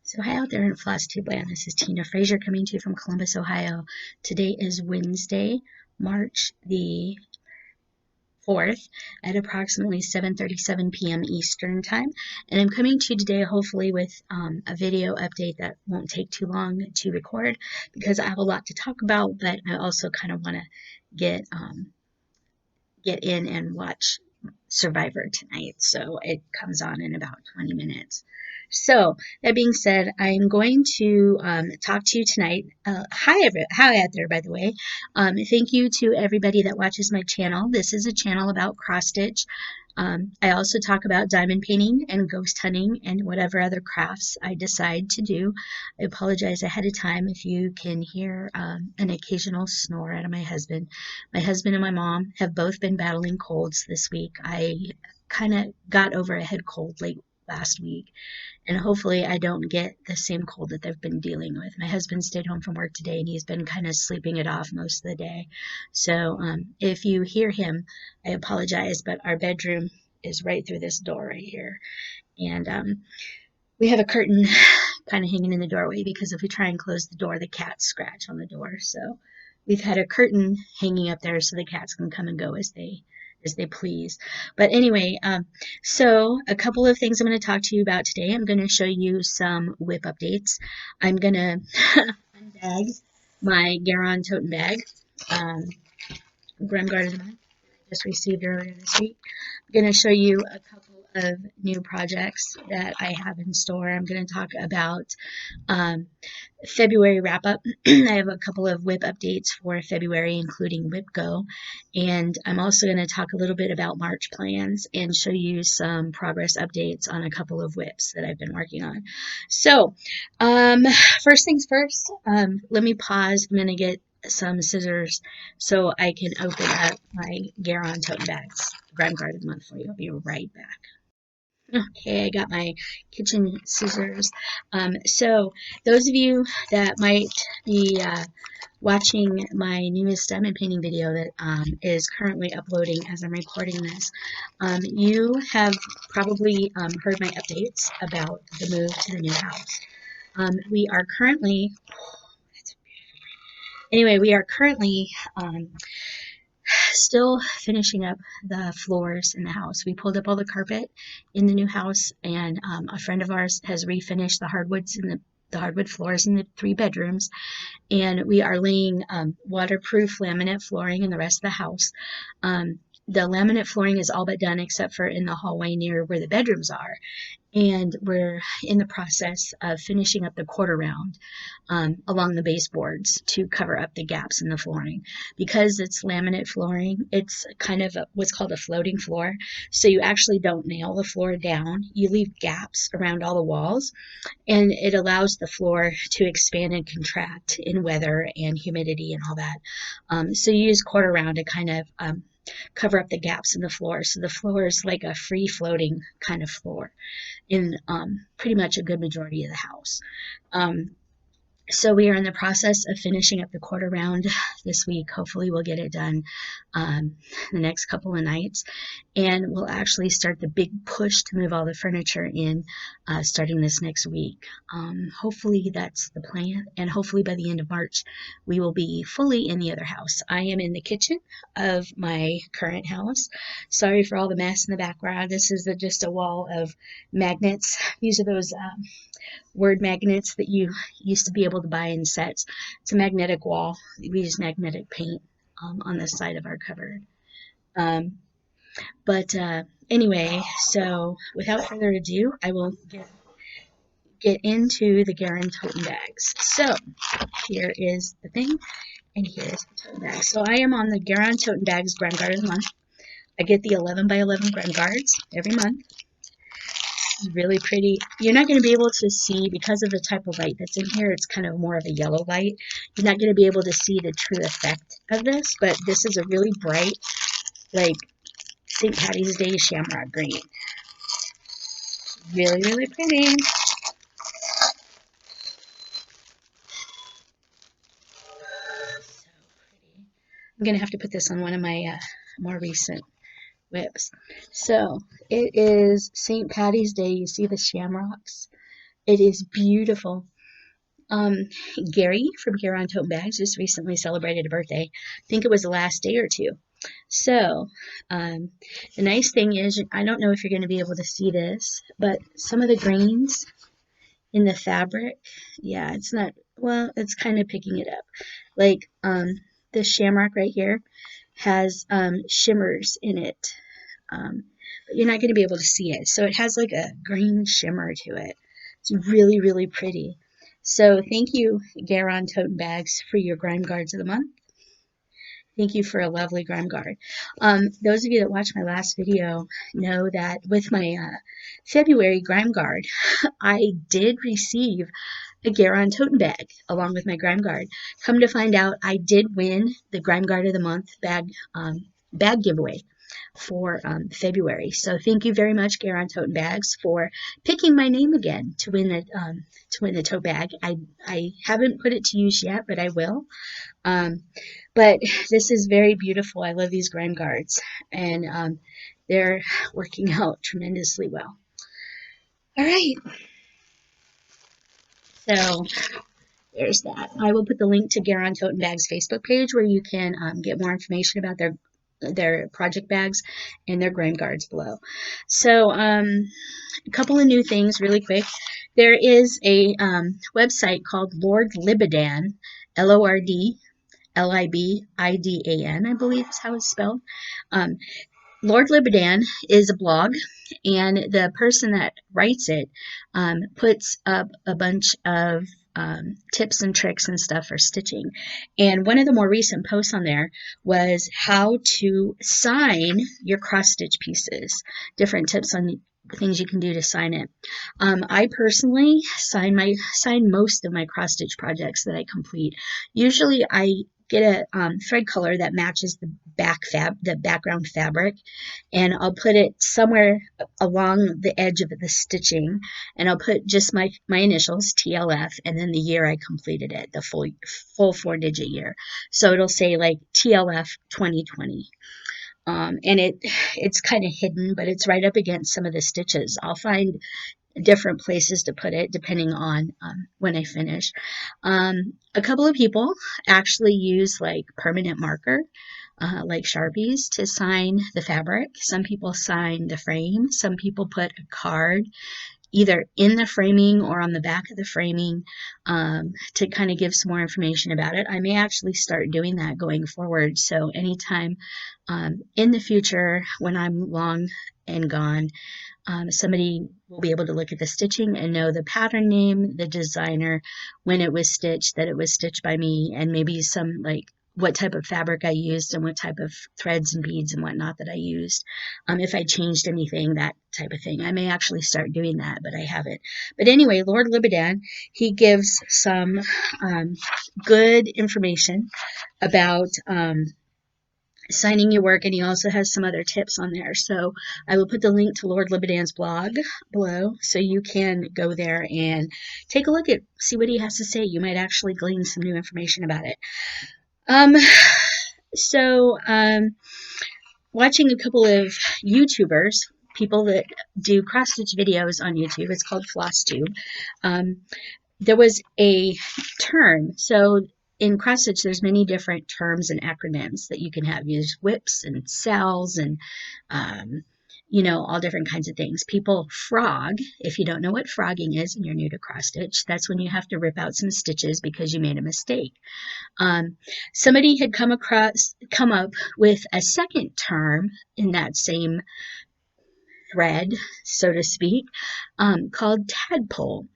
So hi out there in FlossTube land. This is Tina Frazier coming to you from Columbus, Ohio. Today is Wednesday, March the 4th at approximately 7:37 p.m. Eastern Time. And I'm coming to you today hopefully with a video update that won't take too long to record because I have a lot to talk about, but I also kind of want to get in and watch Survivor tonight. So it comes on in about 20 minutes. So that being said, I'm going to talk to you tonight. Hi out there, by the way. Thank you to everybody that watches my channel. This is a channel about cross stitch. I also talk about diamond painting and ghost hunting and whatever other crafts I decide to do. I apologize ahead of time if you can hear an occasional snore out of my husband. My husband and my mom have both been battling colds this week. I kind of got over a head cold late last week, and hopefully I don't get the same cold that they've been dealing with. My husband stayed home from work today and he's been kind of sleeping it off most of the day. So if you hear him, I apologize, but our bedroom is right through this door right here. And we have a curtain kind of hanging in the doorway because if we try and close the door, the cats scratch on the door. So we've had a curtain hanging up there so the cats can come and go as they please. But anyway, so a couple of things I'm going to talk to you about today. I'm going to show you some WIP updates. I'm going to unbag my GaRon Tottenbag. Grime Guard is mine. I just received earlier this week. I'm going to show you a couple of new projects that I have in store. I'm going to talk about February wrap up. I have a couple of WIP updates for February, including WIPGO, and I'm also going to talk a little bit about March plans and show you some progress updates on a couple of WIPs that I've been working on. So, first things first, let me pause. I'm going to get some scissors so I can open up my GaRon Tottenbags Grime Guard of the month for you. I'll be right back. Okay, I got my kitchen scissors. So those of you that might be watching my newest diamond painting video that is currently uploading as I'm recording this, you have probably heard my updates about the move to the new house. We are currently still finishing up the floors in the house. We pulled up all the carpet in the new house, and a friend of ours has refinished the hardwood floors in the 3 bedrooms, and we are laying waterproof laminate flooring in the rest of the house. The laminate flooring is all but done except for in the hallway near where the bedrooms are. And we're in the process of finishing up the quarter round along the baseboards to cover up the gaps in the flooring. Because it's laminate flooring, it's kind of what's called a floating floor. So you actually don't nail the floor down. You leave gaps around all the walls, and it allows the floor to expand and contract in weather and humidity and all that. So you use quarter round to kind of cover up the gaps in the floor. So the floor is like a free floating kind of floor in pretty much a good majority of the house. So we are in the process of finishing up the quarter round this week. Hopefully we'll get it done the next couple of nights. And we'll actually start the big push to move all the furniture in starting this next week. Hopefully that's the plan. And hopefully by the end of March, we will be fully in the other house. I am in the kitchen of my current house. Sorry for all the mess in the background. This is just a wall of magnets. These are those word magnets that you used to be able to buy in sets. It's a magnetic wall. We use magnetic paint on the side of our cupboard. Anyway, so without further ado, I will get into the GaRon Tottenbags. So here is the thing, and here's the tote bag. So I am on the GaRon Tottenbags Grime Guard of the month. I get the 11 by 11 Grime Guards every month. Really pretty. You're not going to be able to see, because of the type of light that's in here, it's kind of more of a yellow light. You're not going to be able to see the true effect of this, but this is a really bright, like St. Patty's Day shamrock green. Really, really pretty. So pretty. I'm going to have to put this on one of my more recent WIPs. So it is St. Patty's Day. You see the shamrocks? It is beautiful. Gary from GaRon Tottenbags just recently celebrated a birthday. I think it was the last day or two. So, the nice thing is, I don't know if you're going to be able to see this, but some of the grains in the fabric, yeah, it's not, well, it's kind of picking it up. Like, this shamrock right here has shimmers in it, but you're not going to be able to see it. So it has like a green shimmer to it. It's really, really pretty. So thank you, GaRon Tottenbags, for your Grime Guards of the month. Thank you for a lovely Grime Guard. Those of you that watched my last video know that with my February Grime Guard, I did receive a GaRon Tottenbag along with my Grime Guard. Come to find out, I did win the Grime Guard of the Month bag giveaway for February. So thank you very much, GaRon Tottenbags, for picking my name again to win the tote bag. I haven't put it to use yet, but I will. But this is very beautiful. I love these Grime Guards, and they're working out tremendously well. All right. So there's that. I will put the link to GaRon Tottenbags Facebook page where you can get more information about their project bags and their Grime Guards below. So a couple of new things really quick. There is a website called Lord Libidan, LORD-LIBIDAN, I believe is how it's spelled. Lord Libidan is a blog, and the person that writes it puts up a bunch of tips and tricks and stuff for stitching. And one of the more recent posts on there was how to sign your cross stitch pieces, different tips on things you can do to sign it. I personally sign most of my cross stitch projects that I complete. Usually I get a thread color that matches the background fabric, and I'll put it somewhere along the edge of the stitching, and I'll put just my initials, TLF, and then the year I completed it, the full 4-digit year. So it'll say like TLF 2020. And it's kind of hidden, but it's right up against some of the stitches. I'll find different places to put it depending on when I finish. A couple of people actually use like permanent marker, like Sharpies, to sign the fabric. Some people sign the frame. Some people put a card either in the framing or on the back of the framing to kind of give some more information about it. I may actually start doing that going forward. So anytime in the future when I'm long and gone, somebody will be able to look at the stitching and know the pattern name, the designer, when it was stitched, that it was stitched by me, and maybe some like what type of fabric I used and what type of threads and beads and whatnot that I used. If I changed anything, that type of thing. I may actually start doing that, but I haven't. But anyway, Lord Libidan, he gives some good information about signing your work, and he also has some other tips on there. So I will put the link to Lord Libidan's blog below so you can go there and take a look at, see what he has to say. You might actually glean some new information about it. Watching a couple of YouTubers, people that do cross-stitch videos on YouTube, it's called FlossTube. There was a term, so in cross stitch, there's many different terms and acronyms that you can have. Use WIPs and cells and, all different kinds of things. People frog. If you don't know what frogging is and you're new to cross stitch, that's when you have to rip out some stitches because you made a mistake. Somebody had come up with a second term in that same thread, so to speak, called Tadpole.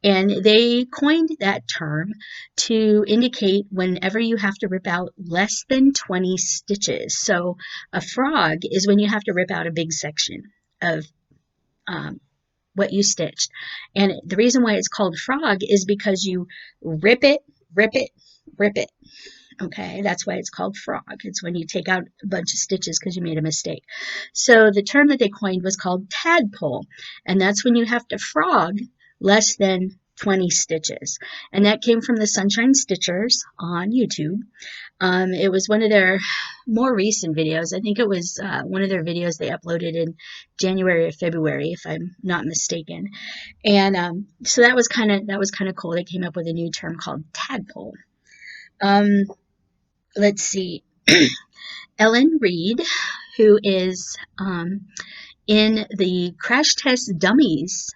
And they coined that term to indicate whenever you have to rip out less than 20 stitches. So a frog is when you have to rip out a big section of what you stitched. And the reason why it's called frog is because you rip it, rip it, rip it. Okay, that's why it's called frog. It's when you take out a bunch of stitches because you made a mistake. So the term that they coined was called tadpole, and that's when you have to frog less than 20 stitches. And that came from the Sunshine Stitchers on YouTube. It was one of their more recent videos. I think it was one of their videos they uploaded in January or February, if I'm not mistaken. And so that was kind of cool. They came up with a new term called tadpole. Let's see. Ellen Reid, who is in the Crash Test Dummies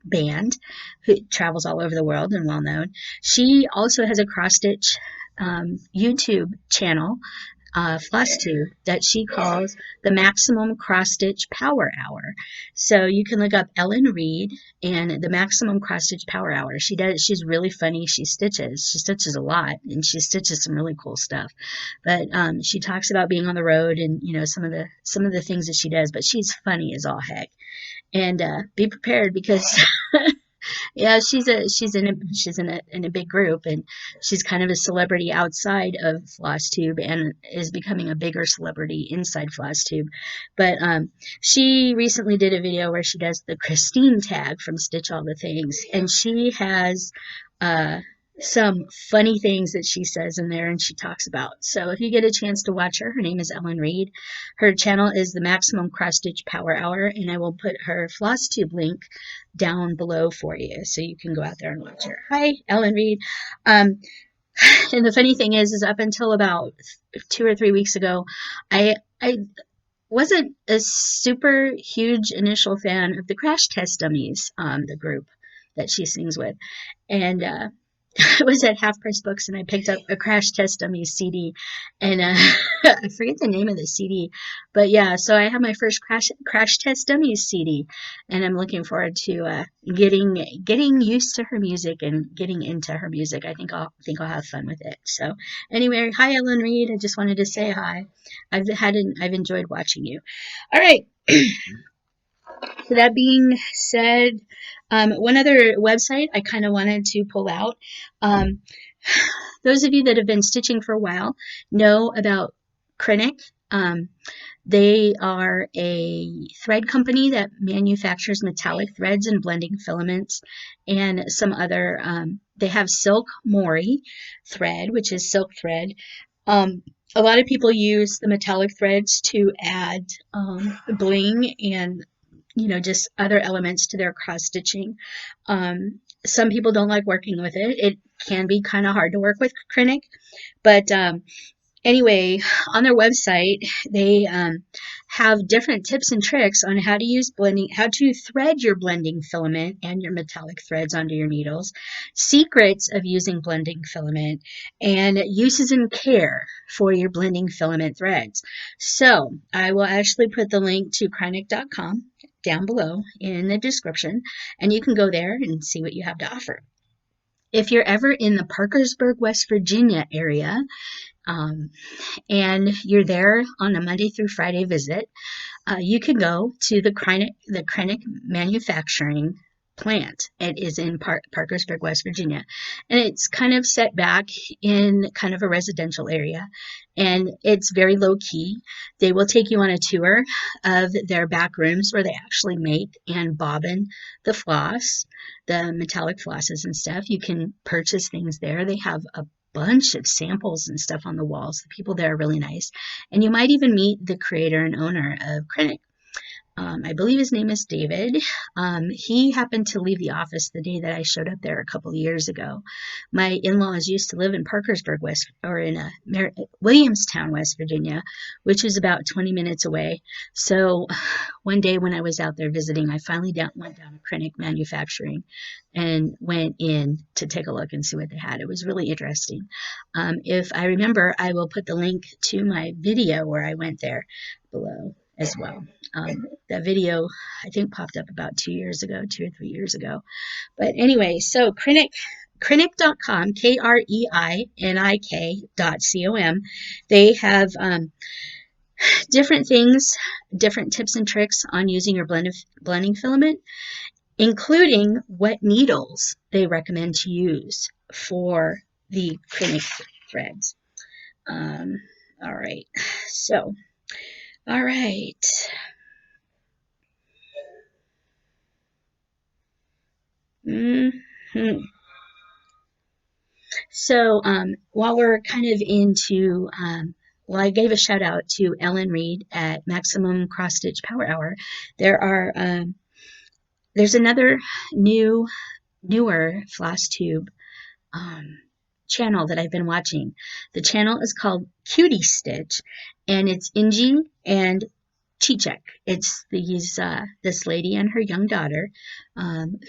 band, who travels all over the world and well known. She also has a cross stitch YouTube channel, FlossTube, that she calls the Maximum Cross Stitch Power Hour. So you can look up Ellen Reid and the Maximum Cross Stitch Power Hour. She's really funny. She stitches a lot, and she stitches some really cool stuff. But she talks about being on the road and some of the things that she does. But she's funny as all heck. And be prepared because yeah, she's in a big group, and she's kind of a celebrity outside of FlossTube and is becoming a bigger celebrity inside FlossTube. But she recently did a video where she does the Christine tag from Stitch All the Things, and she has some funny things that she says in there and she talks about. So if you get a chance to watch her name is Ellen Reid. Her channel is the Maximum Cross Stitch Power Hour, and I will put her FlossTube link down below for you so you can go out there and watch her. Hi, Ellen Reid. And the funny thing is up until about 2 or 3 weeks ago, I wasn't a super huge initial fan of the Crash Test Dummies, the group that she sings with. And I was at Half Price Books and I picked up a Crash Test Dummies CD, and I forget the name of the CD, but yeah, so I have my first Crash Test Dummies CD, and I'm looking forward to getting used to her music and getting into her music. I think I'll have fun with it. So anyway, hi Ellen Reid. I just wanted to say hi. I've enjoyed watching you. All right. So that being said, one other website I kind of wanted to pull out. Those of you that have been stitching for a while know about Kreinik. They are a thread company that manufactures metallic threads and blending filaments and some other, they have silk mori thread, which is silk thread. A lot of people use the metallic threads to add bling and just other elements to their cross stitching. Some people don't like working with it. It can be kind of hard to work with Kreinik, but anyway, on their website, they have different tips and tricks on how to thread your blending filament and your metallic threads onto your needles, secrets of using blending filament, and uses and care for your blending filament threads. So I will actually put the link to Kreinik.com down below in the description, and you can go there and see what you have to offer. If you're ever in the Parkersburg, West Virginia area, and you're there on a Monday through Friday visit, you can go to the Kreinik Manufacturing plant. It is in Parkersburg, West Virginia, and it's kind of set back in kind of a residential area, and it's very low key. They will take you on a tour of their back rooms where they actually make and bobbin the floss, the metallic flosses and stuff. You can purchase things there. They have a bunch of samples and stuff on the walls. The people there are really nice, and you might even meet the creator and owner of Kreinik. I believe his name is David. He happened to leave the office the day that I showed up there a couple of years ago. My in-laws used to live in Parkersburg, Williamstown, West Virginia, which is about 20 minutes away. So one day when I was out there visiting, I finally went down to Kreinik Manufacturing and went in to take a look and see what they had. It was really interesting. If I remember, I will put the link to my video where I went there below as well. That video, I think, popped up about 2 or 3 years ago. But anyway, so Kreinik.com, KREINIK.com. They have different things, different tips and tricks on using your blending filament, including what needles they recommend to use for the Kreinik threads. All right, so, all right. So while we're kind of into well, I gave a shout out to Ellen Reid at Maximum Cross Stitch Power Hour. There's another newer FlossTube um, channel that I've been watching. The channel is called Cutie Stitch, and it's Ingy and Chichek. It's this lady and her young daughter,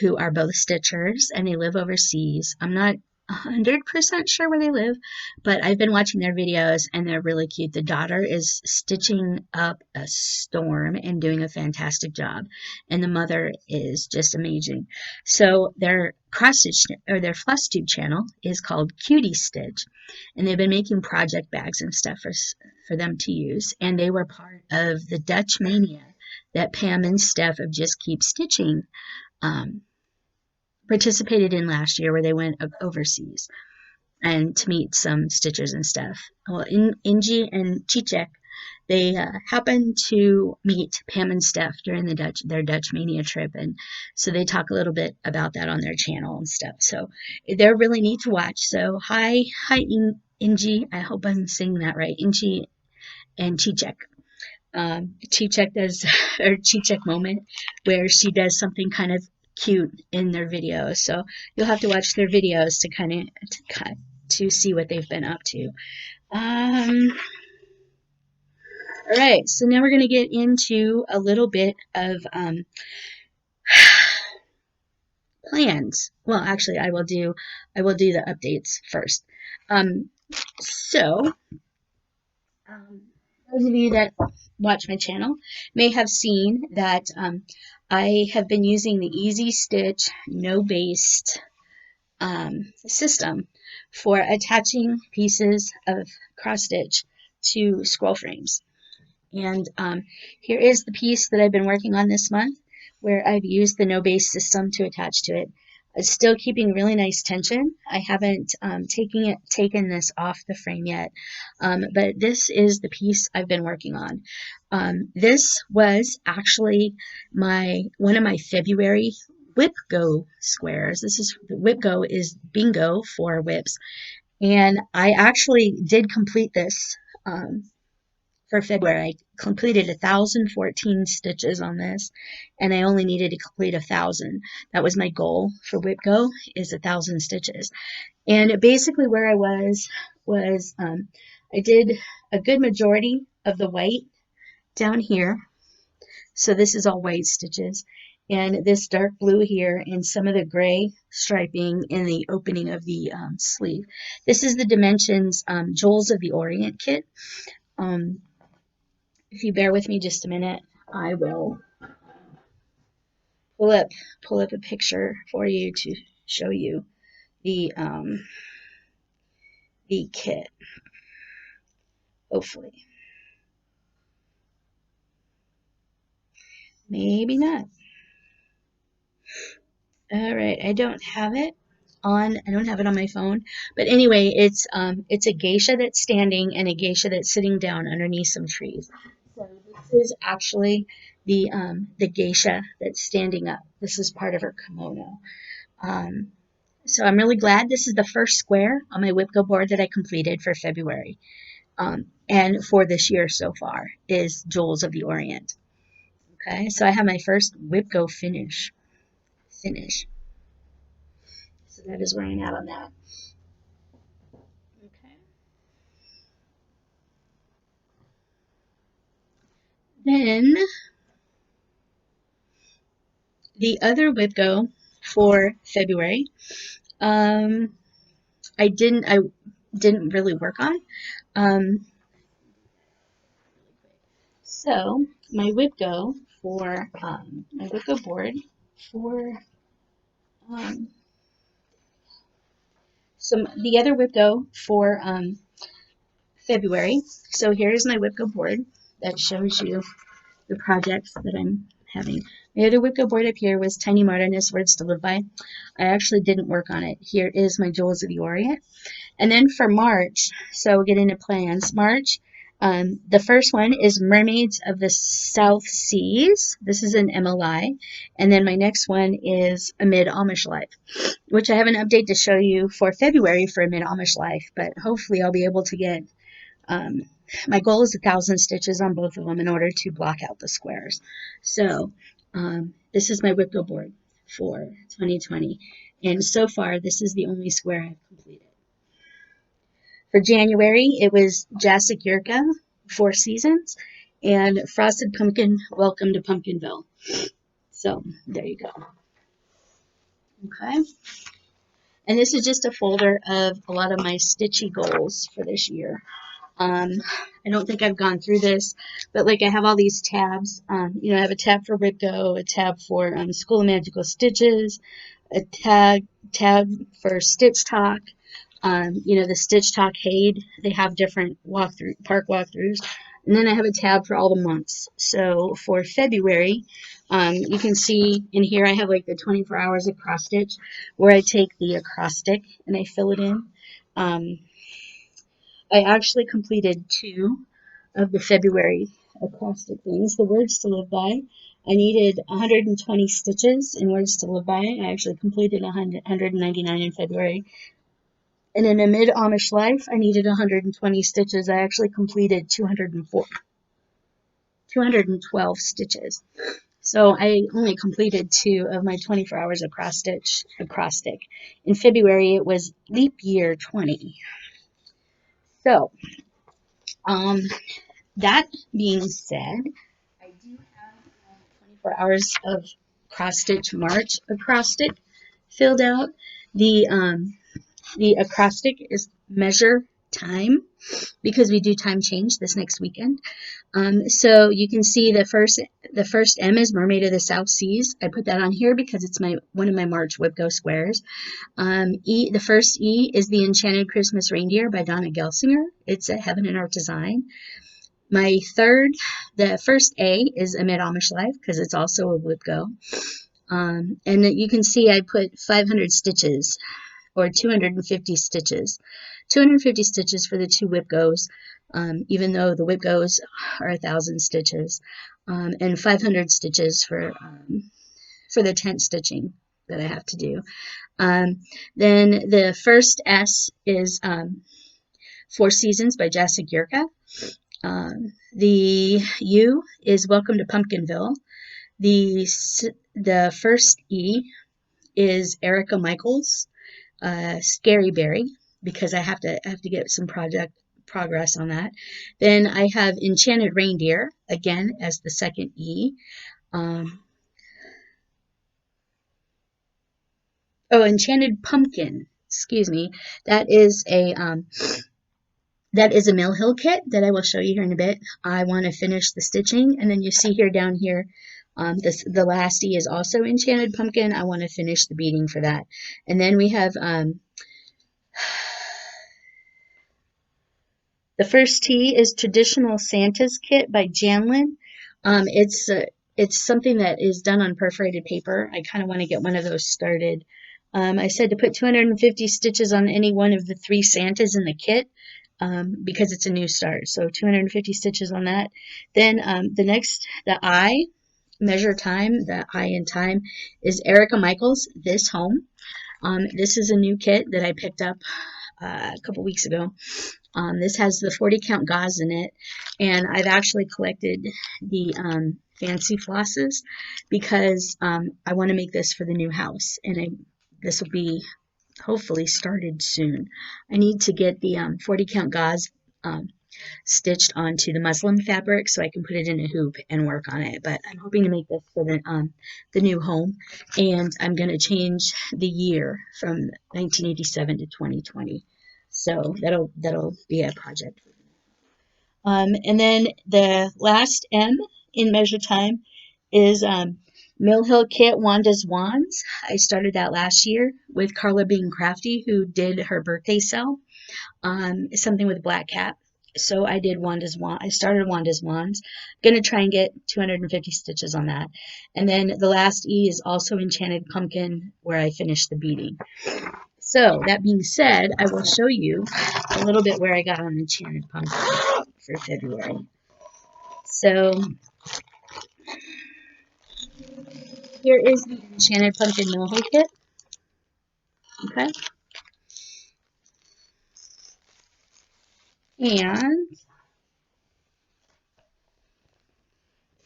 who are both stitchers, and they live overseas. I'm not 100% sure where they live, but I've been watching their videos, and they're really cute. The daughter is stitching up a storm and doing a fantastic job, and the mother is just amazing. So their cross stitch or their FlossTube channel is called Cutie Stitch, and they've been making project bags and stuff for them to use, and they were part of the Dutch Mania that Pam and Steph of Just Keep Stitching participated in last year, where they went overseas and to meet some stitchers and stuff. Well, Ingy and Chichek, they happened to meet Pam and Steph during their Dutch Mania trip, and so they talk a little bit about that on their channel and stuff. So they're really neat to watch. So hi, Ingy. I hope I'm saying that right. Ingy and Chichek. Chichek does her Chichek moment, where she does something kind of cute in their videos. So you'll have to watch their videos to see what they've been up to. All right, so now we're going to get into a little bit of plans. Well, actually, I will do the updates first. Those of you that watch my channel may have seen that I have been using the Easy Stitch no-baste system for attaching pieces of cross stitch to scroll frames. And here is the piece that I've been working on this month, where I've used the no-baste system to attach to it. It's still keeping really nice tension. I haven't taken this off the frame yet, but this is the piece I've been working on. This was actually one of my February WIPGO squares. WIPGO is bingo for WIPs, and I actually did complete this for February. I completed 1,014 stitches on this, and I only needed to complete 1,000. That was my goal for WIPGO, is 1,000 stitches. And basically where I was I did a good majority of the white down here. So this is all white stitches, and this dark blue here, and some of the gray striping in the opening of the sleeve. This is the Dimensions Jewels of the Orient kit. If you bear with me just a minute, I will pull up a picture for you to show you the kit. Hopefully, maybe not. All right, I don't have it on my phone, but anyway, it's a geisha that's standing and a geisha that's sitting down underneath some trees. So this is actually the geisha that's standing up. This is part of her kimono. So I'm really glad. This is the first square on my WIPGO board that I completed for February, and for this year so far is Jewels of the Orient. Okay, so I have my first WIPGO finish. So that is where I'm at on that. Okay. Then the other WIPGO for February, I didn't really work on. So my WIPGO for my WIPGO board for the other WIPGO for February. So here's my WIPGO board that shows you the projects that I'm having. My other WIPGO board up here was Tiny Modernist Words to Live By. I actually didn't work on it. Here is my Jewels of the Orient. And then for March, so we'll get into plans. March, the first one is Mermaids of the South Seas. This is an MLI. And then my next one is Amid Amish Life, which I have an update to show you for February for Amid Amish Life, but hopefully I'll be able to get my goal is 1,000 stitches on both of them in order to block out the squares. So this is my WIPGO board for 2020. And so far, this is the only square I've completed. For January, it was Jessic Yurka, 4 Seasons, and Frosted Pumpkin, Welcome to Pumpkinville. So there you go. Okay. And this is just a folder of a lot of my stitchy goals for this year. I don't think I've gone through this, but like I have all these tabs. You know, I have a tab for WIPGO, a tab for School of Magical Stitches, a tab for Stitch Talk. You know, the Stitch Talk Haid, they have different park walkthroughs. And then I have a tab for all the months. So for February, you can see in here I have like the 24 hours of cross stitch where I take the acrostic and I fill it in. I actually completed 2 of the February acrostic things. The Words to Live By. I needed 120 stitches in Words to Live By. I actually completed 199 in February. And in Amid Amish Life, I needed 120 stitches. I actually completed 212 stitches. So I only completed 2 of my 24 hours of acrostic. In February, it was Leap Year 20. So, that being said, I do have 24 hours of cross stitch March acrostic filled out. The acrostic is measure time because we do time change this next weekend. So you can see the first M is Mermaid of the South Seas. I put that on here because it's one of my March WIPGO squares. The first E is The Enchanted Christmas Reindeer by Donna Gelsinger. It's a Heaven and Art design. The first A is Amid Amish Life because it's also a WIPGO. And you can see I put 500 stitches or 250 stitches. 250 stitches for the 2 WIPGOs, even though the WIPGOs are 1,000 stitches, and 500 stitches for the tent stitching that I have to do. Then the first S is 4 Seasons by Jessic Yurka. The U is Welcome to Pumpkinville. The first E is Erica Michaels, Scary Berry, because I have to get some progress on that. Then I have Enchanted Reindeer again as the second E. Enchanted Pumpkin. Excuse me. That is a Mill Hill kit that I will show you here in a bit. I want to finish the stitching, and then you see here down here, the last E is also Enchanted Pumpkin. I want to finish the beading for that. And then we have the first T is Traditional Santa's Kit by Janlin. It's something that is done on perforated paper. I kind of want to get one of those started. I said to put 250 stitches on any one of the 3 Santas in the kit because it's a new start. So 250 stitches on that. Then the I, measure time, the I in time, is Erica Michaels, This Home. This is a new kit that I picked up a couple weeks ago. This has the 40 count gauze in it, and I've actually collected the fancy flosses because I want to make this for the new house, and this will be hopefully started soon. I need to get the 40 count gauze stitched onto the muslin fabric so I can put it in a hoop and work on it, but I'm hoping to make this for the new home, and I'm going to change the year from 1987 to 2020. So that'll be a project. And then the last M in measure time is Mill Hill Kit Wanda's Wands. I started that last year with Carla Being Crafty, who did her birthday sale, something with Black Cat. So I did Wanda's Wand. I started Wanda's Wands. I'm going to try and get 250 stitches on that. And then the last E is also Enchanted Pumpkin, where I finished the beading. So, that being said, I will show you a little bit where I got on Enchanted Pumpkin for February. So, here is the Enchanted Pumpkin Moho kit. Okay. And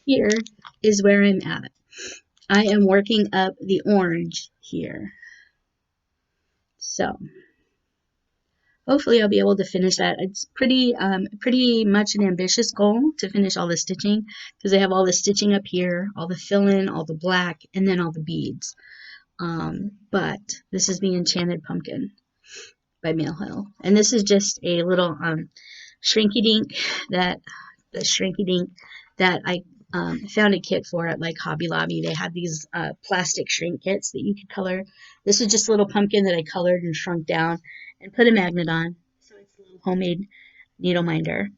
here is where I'm at. I am working up the orange here. So hopefully I'll be able to finish that. It's pretty much an ambitious goal to finish all the stitching because I have all the stitching up here, all the fill-in, all the black, and then all the beads. But this is the Enchanted Pumpkin by Mail Hill. And this is just a little shrinky dink that I found a kit for at like Hobby Lobby. They had these plastic shrink kits that you could color. This is just a little pumpkin that I colored and shrunk down and put a magnet on. So it's a little homemade needle minder.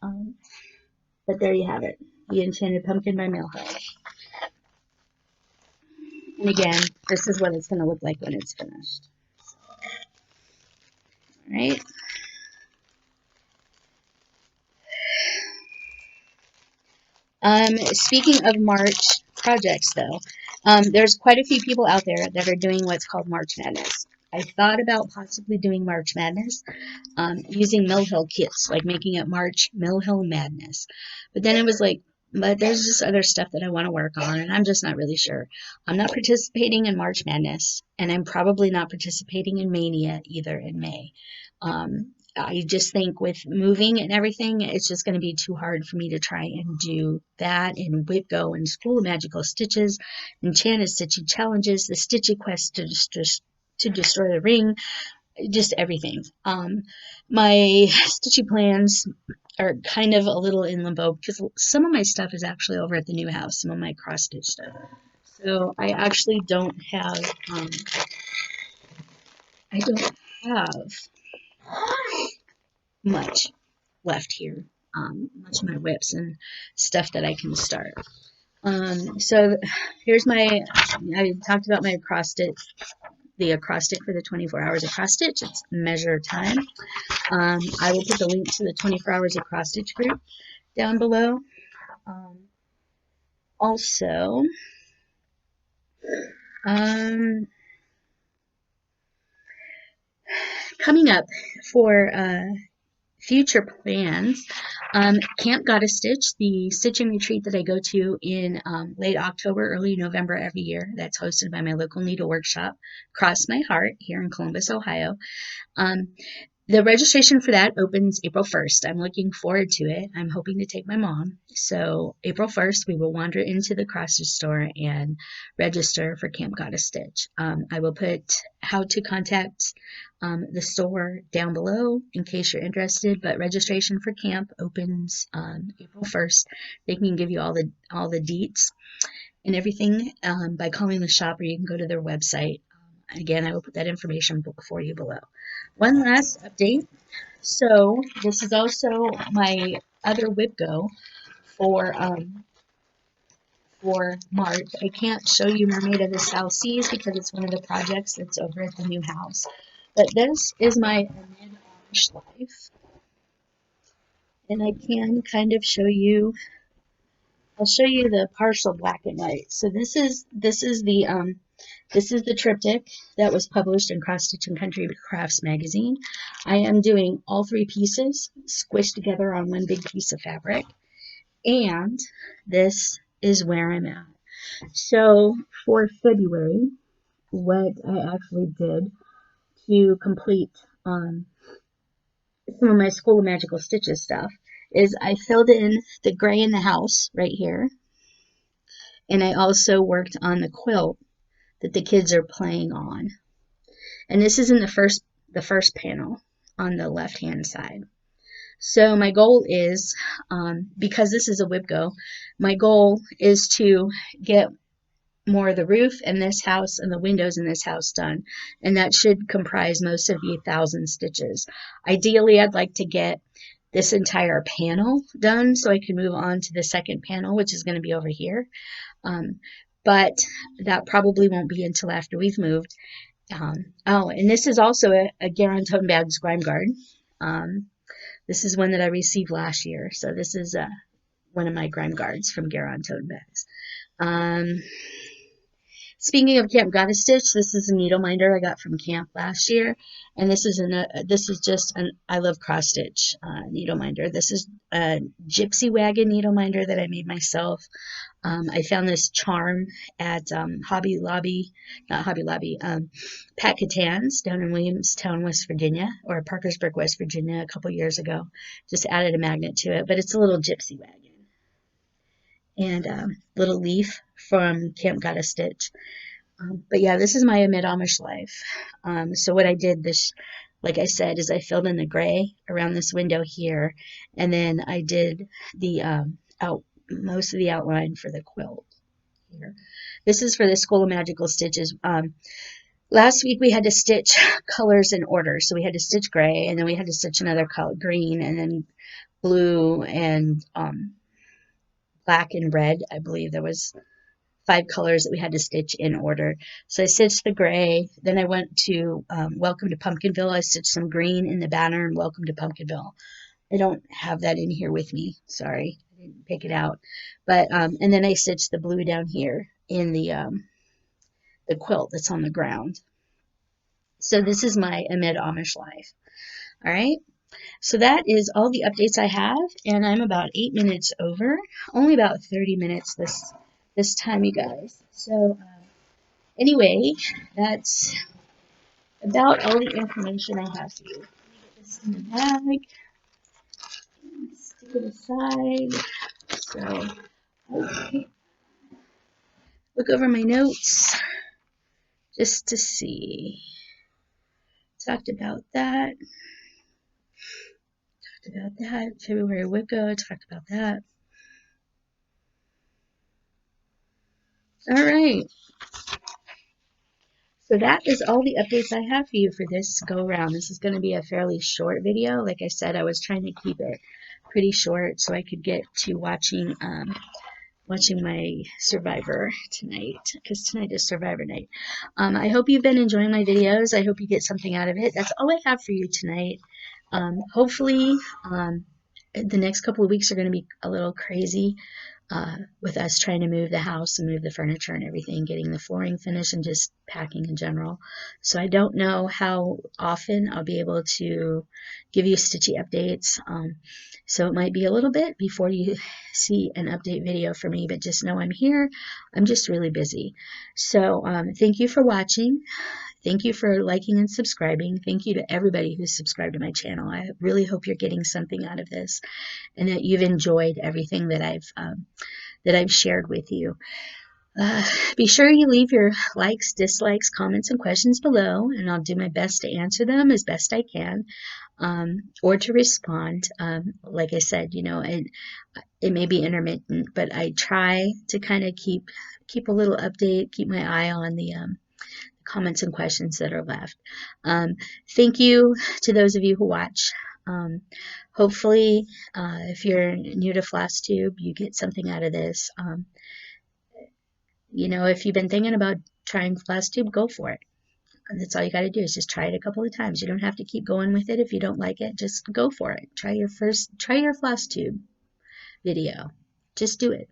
But there you have it, the Enchanted Pumpkin by Mail Hill. And again, this is what it's going to look like when it's finished. All right. Speaking of March projects, though, there's quite a few people out there that are doing what's called March Madness. I thought about possibly doing March Madness using Mill Hill kits, like making it March Mill Hill Madness. But then it was like, but there's just other stuff that I want to work on, and I'm just not really sure. I'm not participating in March Madness, and I'm probably not participating in Mania either in May. I just think with moving and everything, it's just going to be too hard for me to try and do that and WIPGO and School of Magical Stitches, Enchanted Stitchy Challenges, the Stitchy Quest to destroy the ring, just everything. My stitchy plans are kind of a little in limbo because some of my stuff is actually over at the new house, some of my cross stitch stuff. So I actually don't have much left here, much of my WIPs and stuff that I can start. So here's I talked about my acrostic, the acrostic for the 24 hours acrostic. It's measure time. I will put the link to the 24 hours acrostic group down below. Also, coming up for future plans, Camp Gotta Stitch, the stitching retreat that I go to in late October, early November every year. That's hosted by my local needle workshop, Cross My Heart, here in Columbus, Ohio. The registration for that opens April 1st. I'm looking forward to it. I'm hoping to take my mom. So April 1st, we will wander into the cross-stitch store and register for Camp Gotta Stitch. I will put how to contact the store down below in case you're interested, but registration for camp opens on April 1st. They can give you all the deets and everything by calling the shop, or you can go to their website. Again, I will put that information for you below. One last update. So this is also my other WIPGO for March. I can't show you Mermaid of the South Seas because it's one of the projects that's over at the new house. But this is my mid-Amish life, and I can kind of show you. I'll show you the partial black and white. So this is the triptych that was published in Cross Stitch and Country Crafts magazine. I am doing all three pieces squished together on one big piece of fabric, and this is where I'm at. So for February, what I actually did to complete some of my School of Magical Stitches stuff is I filled in the gray in the house right here, and I also worked on the quilt that the kids are playing on. And this is in the first panel on the left hand side. So my goal is, because this is a WIPGO, my goal is to get more of the roof in this house and the windows in this house done, and that should comprise most of the 1,000 stitches. Ideally, I'd like to get this entire panel done so I can move on to the second panel, which is going to be over here. But that probably won't be until after we've moved. Oh, and this is also a GaRon Tottenbags Grime Guard. This is one that I received last year. So this is one of my Grime Guards from GaRon Tottenbags. Speaking of camp, got a stitch. This is a needle minder I got from camp last year, and this is just an I love cross stitch needle minder. This is a gypsy wagon needle minder that I made myself. I found this charm at Hobby Lobby, not Hobby Lobby, Pat Catan's down in Williamstown, West Virginia, or Parkersburg, West Virginia, a couple years ago. Just added a magnet to it, but it's a little gypsy wagon. And little leaf from Camp Got a Stitch. But yeah, this is my Amish life. So what I did this, like I said, is I filled in the gray around this window here, and then I did the most of the outline for the quilt here. This is for the School of Magical Stitches. Last week we had to stitch colors in order, so we had to stitch gray, and then we had to stitch another color, green, and then blue, and black and red. I believe there was 5 colors that we had to stitch in order. So I stitched the gray. Then I went to Welcome to Pumpkinville. I stitched some green in the banner and Welcome to Pumpkinville. I don't have that in here with me. Sorry, I didn't pick it out. But and then I stitched the blue down here in the quilt that's on the ground. So this is my Amid Amish life. All right. So that is all the updates I have, and I'm about 8 minutes over. Only about 30 minutes this time, you guys. So anyway, that's about all the information I have for you. Let me get this in the bag. Stick it aside. So okay. Look over my notes just to see. Talked about that. February WIPGO, talked about that. All right. So that is all the updates I have for you for this go around. This is going to be a fairly short video. Like I said, I was trying to keep it pretty short so I could get to watching my Survivor tonight, because tonight is Survivor night. I hope you've been enjoying my videos. I hope you get something out of it. That's all I have for you tonight. Hopefully, the next couple of weeks are going to be a little crazy with us trying to move the house and move the furniture and everything, getting the flooring finished and just packing in general. So I don't know how often I'll be able to give you stitchy updates. So it might be a little bit before you see an update video from me, but just know I'm here. I'm just really busy. So thank you for watching. Thank you for liking and subscribing. Thank you to everybody who's subscribed to my channel. I really hope you're getting something out of this and that you've enjoyed everything that I've shared with you. Be sure you leave your likes, dislikes, comments, and questions below, and I'll do my best to answer them as best I can, or to respond. Like I said, you know, it may be intermittent, but I try to kind of keep a little update, keep my eye on the comments and questions that are left. Thank you to those of you who watch. Hopefully, if you're new to FlossTube, you get something out of this. You know, if you've been thinking about trying FlossTube, go for it. That's all you got to do is just try it a couple of times. You don't have to keep going with it if you don't like it. Just go for it. Try your FlossTube video. Just do it.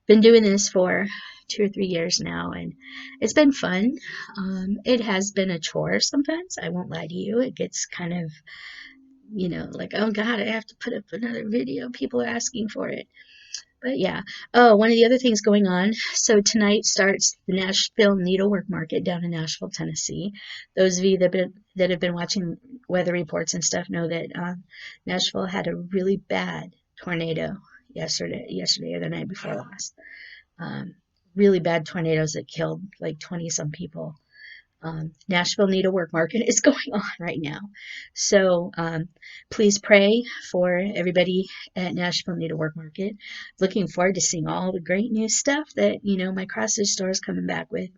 Been doing this for 2 or 3 years now, and it's been fun. It has been a chore sometimes. I won't lie to you. It gets kind of, you know, like, oh God, I have to put up another video. People are asking for it. But yeah. Oh, one of the other things going on. So tonight starts the Nashville Needlework Market down in Nashville, Tennessee. Those of you that have been watching weather reports and stuff know that Nashville had a really bad tornado yesterday or the night before last. Really bad tornadoes that killed like 20-some people. Nashville Needlework Market is going on right now. So please pray for everybody at Nashville Needlework Market. Looking forward to seeing all the great new stuff that, you know, my cross stitch store is coming back with,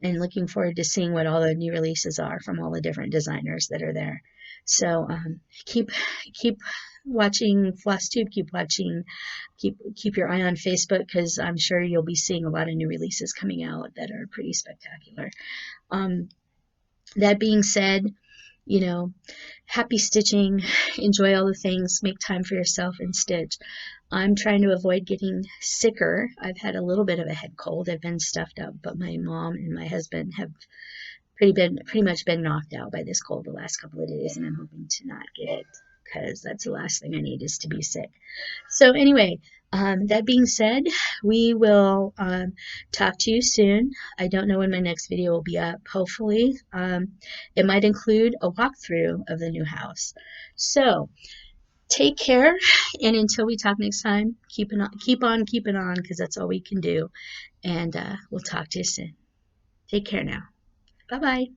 and looking forward to seeing what all the new releases are from all the different designers that are there. So keep watching FlossTube, keep your eye on Facebook, because I'm sure you'll be seeing a lot of new releases coming out that are pretty spectacular. That being said, you know, happy stitching, enjoy all the things, make time for yourself and stitch. I'm trying to avoid getting sicker. I've had a little bit of a head cold. I've been stuffed up, but my mom and my husband have pretty much been knocked out by this cold the last couple of days, and I'm hoping to not get it because that's the last thing I need is to be sick. So anyway, that being said, we will talk to you soon. I don't know when my next video will be up. Hopefully, it might include a walkthrough of the new house. So take care, and until we talk next time, keep on keeping on, because that's all we can do. And we'll talk to you soon. Take care now. Bye-bye.